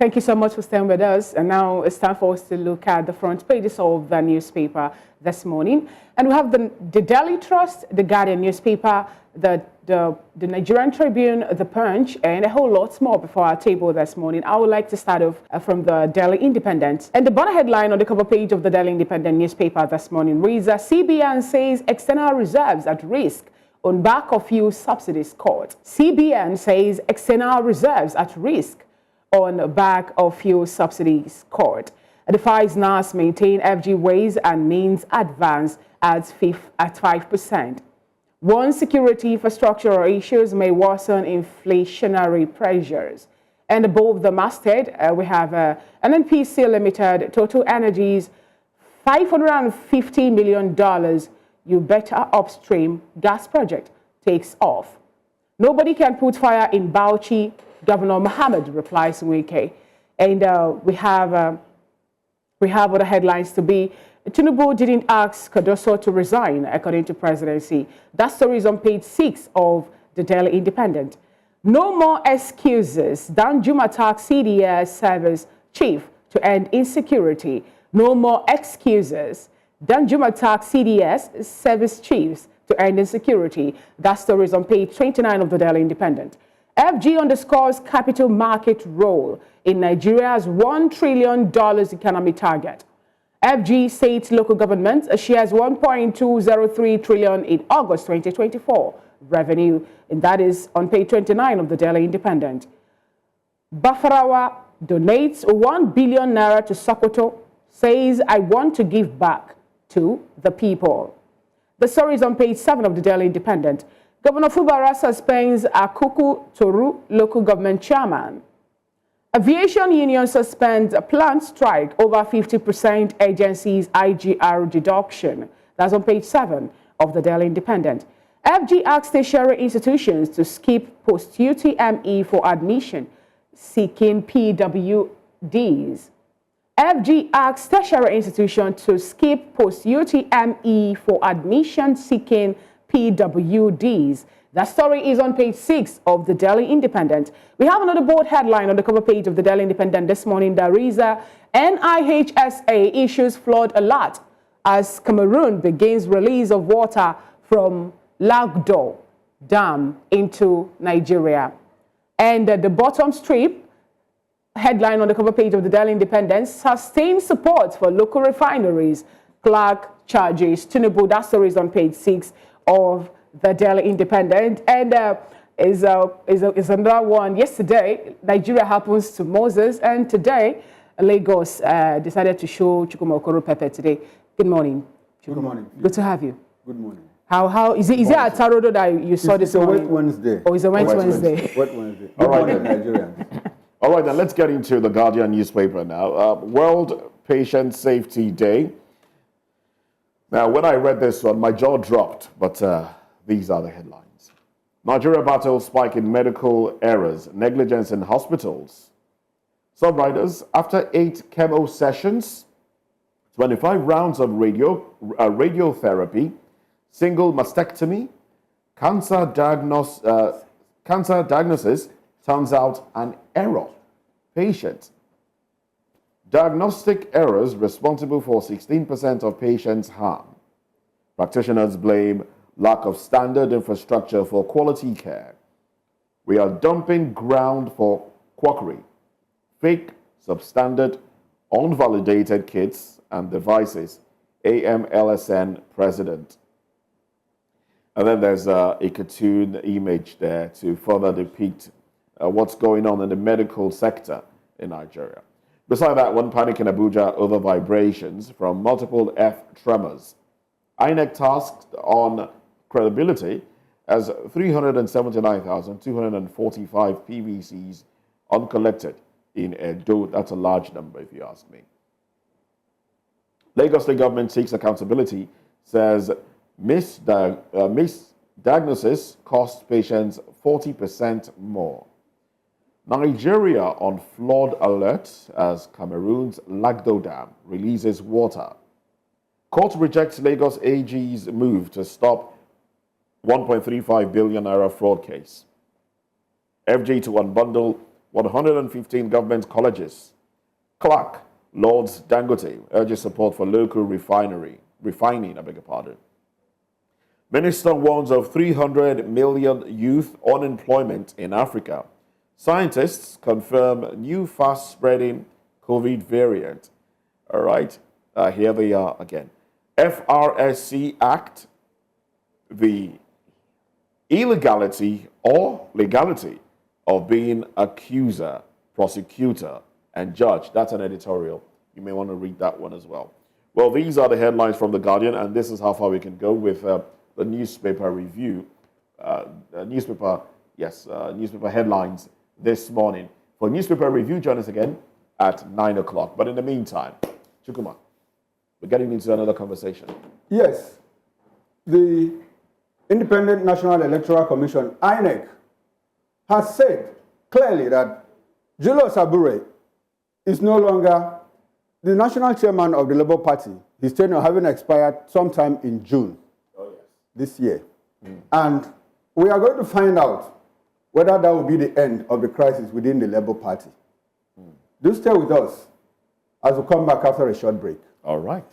Thank you so much for staying with us. And now it's time for us to look at the front pages of the newspaper this morning. And we have the Daily Trust, the Guardian newspaper, the Nigerian Tribune, the Punch, and a whole lot more before our table this morning. I would like to start off from the Daily Independent. And the banner headline on the cover page of the Daily Independent newspaper this morning reads, CBN says external reserves at risk on back of fuel subsidies cut. CBN says external reserves at risk on back of fuel subsidies cut. The advice NAS maintain FG ways and means advance at 5%. One, security infrastructure issues may worsen inflationary pressures. And above the masthead, we have NNPC Limited, Total Energies, $550 million You Better Upstream gas project takes off. Nobody can put fire in Bauchi, Governor Mohammed replies Wike. And we have other headlines to be, Tinubu didn't ask Cardoso to resign, according to presidency. That story is on page 6 of the Daily Independent. No more excuses. Danjuma tasked CDS service chief to end insecurity. No more excuses. Danjuma tasked CDS service chiefs to end insecurity. That story is on page 29 of the Daily Independent. FG underscores capital market role in Nigeria's $1 trillion economy target. FG states local governments shares 1.203 trillion in August 2024 revenue, and that is on page 29 of the Daily Independent. Bafarawa donates 1 billion naira to Sokoto, says, I want to give back to the people. The story is on page 7 of the Daily Independent. Governor Fubara suspends Akuku Toru local government chairman. Aviation union suspends a planned strike over 50% agency's IGR deduction. That's on page 7 of the Daily Independent. FG asks tertiary institutions to skip post-UTME for admission, seeking PWDs. FG asks tertiary institutions to skip post-UTME for admission, seeking PWDs. That story is on page 6 of the Daily Independent. We have another bold headline on the cover page of the Daily Independent this morning. There is NIHSA issues flood alert as Cameroon begins release of water from Lagdo Dam into Nigeria. And the bottom strip headline on the cover page of the Daily Independent, sustained support for local refineries. Clark charges Tinubu. That story is on page 6 of the Daily Independent. And is another one. Yesterday, Nigeria happens to Moses, and today, Lagos decided to show Chukwuma Okoro Pepe today. Good morning, Chukwuma. Good morning. Good to have you. Good morning. How is it a tarodo that you saw this morning? It's a wet Wednesday. Oh, it's a wet Wednesday. Wet Wednesday. All right, then, Nigerians. All right, then let's get into the Guardian newspaper now. World Patient Safety Day. Now, when I read this one, my jaw dropped, but these are the headlines. Nigeria battles spike in medical errors, negligence in hospitals. Subriders, after 8 chemo sessions, 25 rounds of radiotherapy, single mastectomy, cancer diagnosis turns out an error. Patient. Diagnostic errors responsible for 16% of patients' harm. Practitioners blame lack of standard infrastructure for quality care. We are dumping ground for quackery. Fake, substandard, unvalidated kits and devices. AMLSN president. And then there's a cartoon image there to further depict what's going on in the medical sector in Nigeria. Beside that, one panic in Abuja over vibrations from multiple F tremors. INEC tasked on credibility as 379,245 PVCs uncollected in Edo. That's a large number if you ask me. Lagos State government seeks accountability, says misdiagnosis costs patients 40% more. Nigeria on flood alert as Cameroon's Lagdo Dam releases water. Court rejects Lagos AG's move to stop 1.35 billion naira fraud case. FG to unbundle 115 government colleges. Clark, Lords Dangote urges support for local refining, I beg your pardon. Minister warns of 300 million youth unemployment in Africa. Scientists confirm new fast-spreading COVID variant. All right, here they are again. FRSC Act, the illegality or legality of being accuser, prosecutor, and judge. That's an editorial. You may want to read that one as well. Well, these are the headlines from The Guardian, and this is how far we can go with the newspaper review. Newspaper headlines this morning. For newspaper review, join us again at 9 o'clock. But in the meantime, Chukwuma, we're getting into another conversation. Yes. The Independent National Electoral Commission, INEC, has said clearly that Julius Abure is no longer the national chairman of the Labour Party. His tenure having expired sometime in June this year. And we are going to find out whether that will be the end of the crisis within the Labour Party. Do stay with us as we come back after a short break. All right.